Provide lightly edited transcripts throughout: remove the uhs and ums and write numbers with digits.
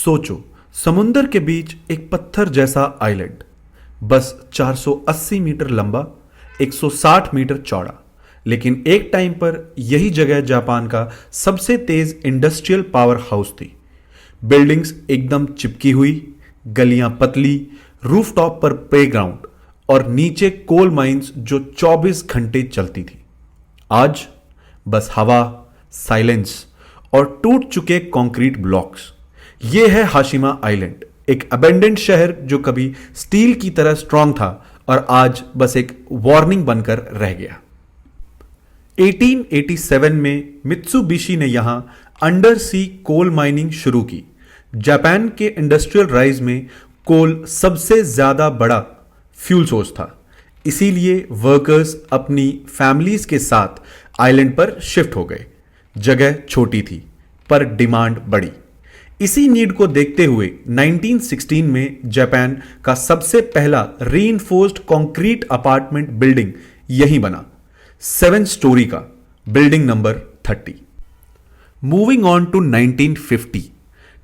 सोचो, समुंदर के बीच एक पत्थर जैसा आइलैंड, बस 480 मीटर लंबा, 160 मीटर चौड़ा। लेकिन एक टाइम पर यही जगह जापान का सबसे तेज इंडस्ट्रियल पावर हाउस थी। बिल्डिंग्स एकदम चिपकी हुई, गलियां पतली, रूफटॉप पर प्लेग्राउंड और नीचे कोल माइंस जो 24 घंटे चलती थी। आज बस हवा, साइलेंस और टूट चुके कंक्रीट ब्लॉक्स। ये है हाशिमा आइलैंड, एक अबेंडेंट शहर जो कभी स्टील की तरह स्ट्रांग था और आज बस एक वार्निंग बनकर रह गया। 1887 में मित्सुबिशी ने यहां अंडर सी कोल माइनिंग शुरू की। जापान के इंडस्ट्रियल राइज में कोल सबसे ज्यादा बड़ा फ्यूल सोर्स था, इसीलिए वर्कर्स अपनी फैमिलीज के साथ आइलैंड पर शिफ्ट हो गए। जगह छोटी थी पर डिमांड बड़ी। इसी नीड को देखते हुए 1916 में जापान का सबसे पहला रीइंफोर्स्ड कंक्रीट अपार्टमेंट बिल्डिंग यहीं बना, 7 स्टोरी का, building number 30। Moving on to 1950।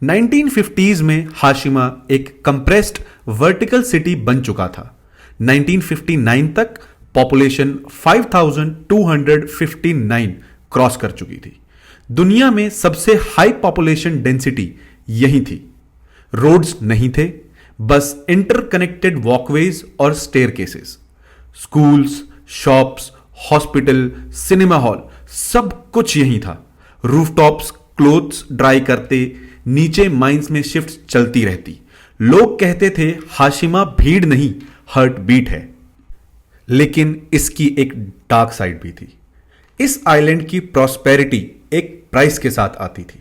1950s में हाशिमा एक कंप्रेस्ड वर्टिकल सिटी बन चुका था। 1959 तक पॉपुलेशन 5259 क्रॉस कर चुकी थी। दुनिया में सबसे हाई पॉपुलेशन डेंसिटी यही थी। रोड्स नहीं थे, बस इंटरकनेक्टेड वॉकवेज और staircases. Schools, shops, hospital, cinema hall, सब कुछ यही था। रूफटॉप्स क्लोथ्स ड्राई करते, नीचे माइंस में शिफ्ट चलती रहती। लोग कहते थे हाशिमा भीड़ नहीं, हार्ट बीट है। लेकिन इसकी एक डार्क साइड भी थी। इस आइलैंड की प्रॉस्पेरिटी एक प्राइस के साथ आती थी।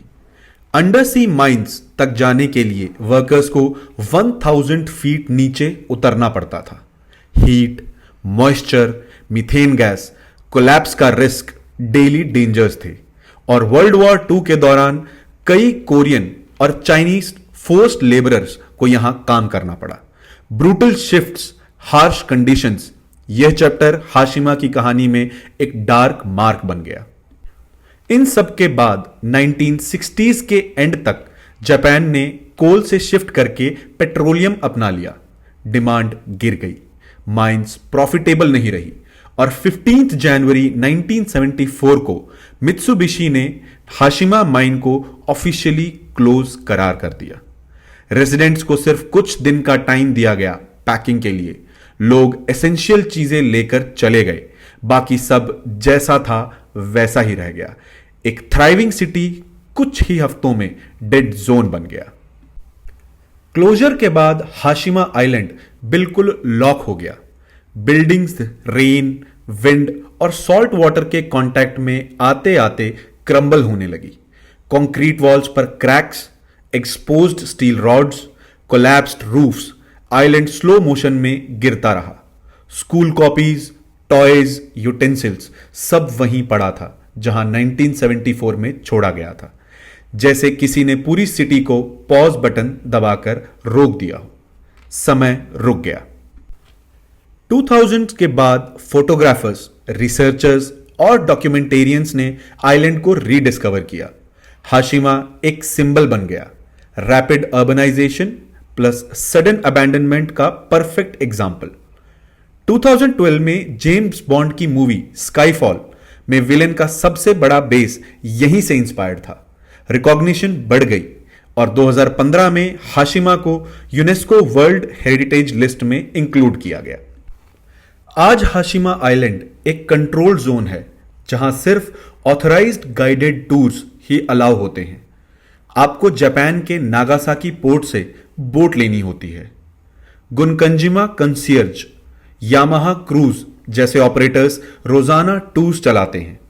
अंडर सी माइंस तक जाने के लिए वर्कर्स को 1000 फीट नीचे उतरना पड़ता था। Heat, moisture, methane gas, collapse का रिस्क डेली डेंजर्स थे। और वर्ल्ड वॉर 2 के दौरान कई कोरियन और चाइनीज फोर्स्ड लेबरर्स को यहां काम करना पड़ा। ब्रूटल शिफ्ट्स, हार्श कंडीशंस, यह चैप्टर हाशिमा की कहानी में एक डार्क मार्क बन गया। इन सब के बाद 1960s के एंड तक जापान ने कोल से शिफ्ट करके पेट्रोलियम अपना लिया। डिमांड गिर गई, माइंस प्रॉफिटेबल नहीं रही और 15 जनवरी 1974 को मित्सुबिशी ने हाशिमा माइन को ऑफिशियली क्लोज करार कर दिया। रेजिडेंट्स को सिर्फ कुछ दिन का टाइम दिया गया पैकिंग के लिए। लोग एसेंशियल चीजें लेकर चले गए, बाकी सब जैसा था वैसा ही रह गया। एक थ्राइविंग सिटी कुछ ही हफ्तों में डेड जोन बन गया। क्लोजर के बाद हाशिमा आइलैंड बिल्कुल लॉक हो गया। बिल्डिंग्स रेन, विंड और सॉल्ट वाटर के कांटेक्ट में आते आते क्रम्बल होने लगी। कंक्रीट वॉल्स पर cracks, exposed steel rods, collapsed roofs, island slow motion में गिरता रहा। स्कूल कॉपीज, टॉयज, यूटेंसिल्स सब वहीं पड़ा था जहां 1974 में छोड़ा गया था। जैसे किसी ने पूरी सिटी को पॉज बटन दबाकर रोक दिया हो। समय रुक गया। 2000 के बाद फोटोग्राफर्स, रिसर्चर्स और डॉक्यूमेंटेरियंस ने आइलैंड को रीडिस्कवर किया। हाशिमा एक सिंबल बन गया। Rapid urbanization plus sudden abandonment का परफेक्ट एग्जाम्पल। 2012 में जेम्स बॉन्ड की मूवी स्काईफॉल में विलेन का सबसे बड़ा बेस यहीं से इंस्पायर्ड था। रिकॉग्निशन बढ़ गई और 2015 में हाशिमा को यूनेस्को वर्ल्ड हेरिटेज लिस्ट में इंक्लूड किया गया। आज हाशिमा आइलैंड एक कंट्रोल्ड जोन है जहां सिर्फ ऑथराइज्ड गाइडेड टूर्स ही अलाउ होते हैं। आपको जापान के नागासाकी पोर्ट से बोट लेनी होती है। गुनकंजिमा कंसियर्ज, यामाहा क्रूज जैसे ऑपरेटर्स रोजाना टूर्स चलाते हैं।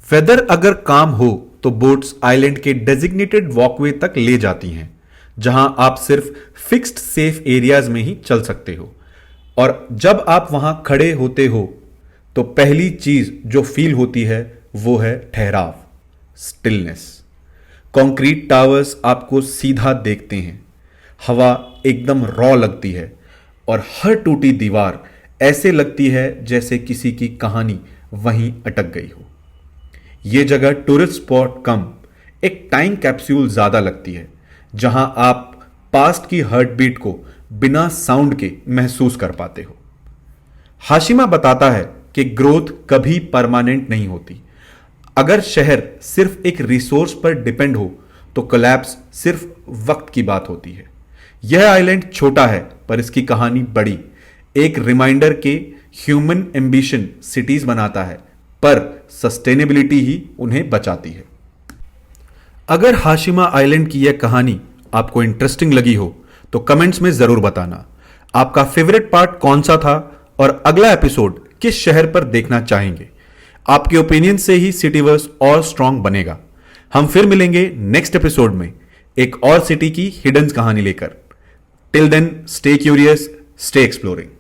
वेदर अगर काम हो तो बोट्स आइलैंड के डेजिग्नेटेड वॉकवे तक ले जाती हैं, जहां आप सिर्फ फिक्स्ड सेफ एरियाज में ही चल सकते हो। और जब आप वहां खड़े होते हो तो पहली चीज जो फील होती है वो है ठहराव, स्टिलनेस। कंक्रीट टावर्स आपको सीधा देखते हैं, हवा एकदम रॉ लगती है और हर टूटी दीवार ऐसे लगती है जैसे किसी की कहानी वहीं अटक गई हो। यह जगह टूरिस्ट स्पॉट कम, एक टाइम कैप्सूल ज्यादा लगती है। जहां आप पास्ट की हार्ट बीट को बिना साउंड के महसूस कर पाते हो। हाशिमा बताता है कि ग्रोथ कभी परमानेंट नहीं होती। अगर शहर सिर्फ एक रिसोर्स पर डिपेंड हो तो कोलैप्स सिर्फ वक्त की बात होती है। यह आइलैंड छोटा है पर इसकी कहानी बड़ी, एक रिमाइंडर के ह्यूमन एम्बिशन सिटीज बनाता है पर सस्टेनेबिलिटी ही उन्हें बचाती है। अगर हाशिमा आइलैंड की यह कहानी आपको इंटरेस्टिंग लगी हो तो कमेंट्स में जरूर बताना आपका फेवरेट पार्ट कौन सा था और अगला एपिसोड किस शहर पर देखना चाहेंगे। आपके ओपिनियन से ही सिटीवर्स और स्ट्रांग बनेगा। हम फिर मिलेंगे नेक्स्ट एपिसोड में एक और सिटी की हिडन कहानी लेकर। Till then stay curious, stay exploring.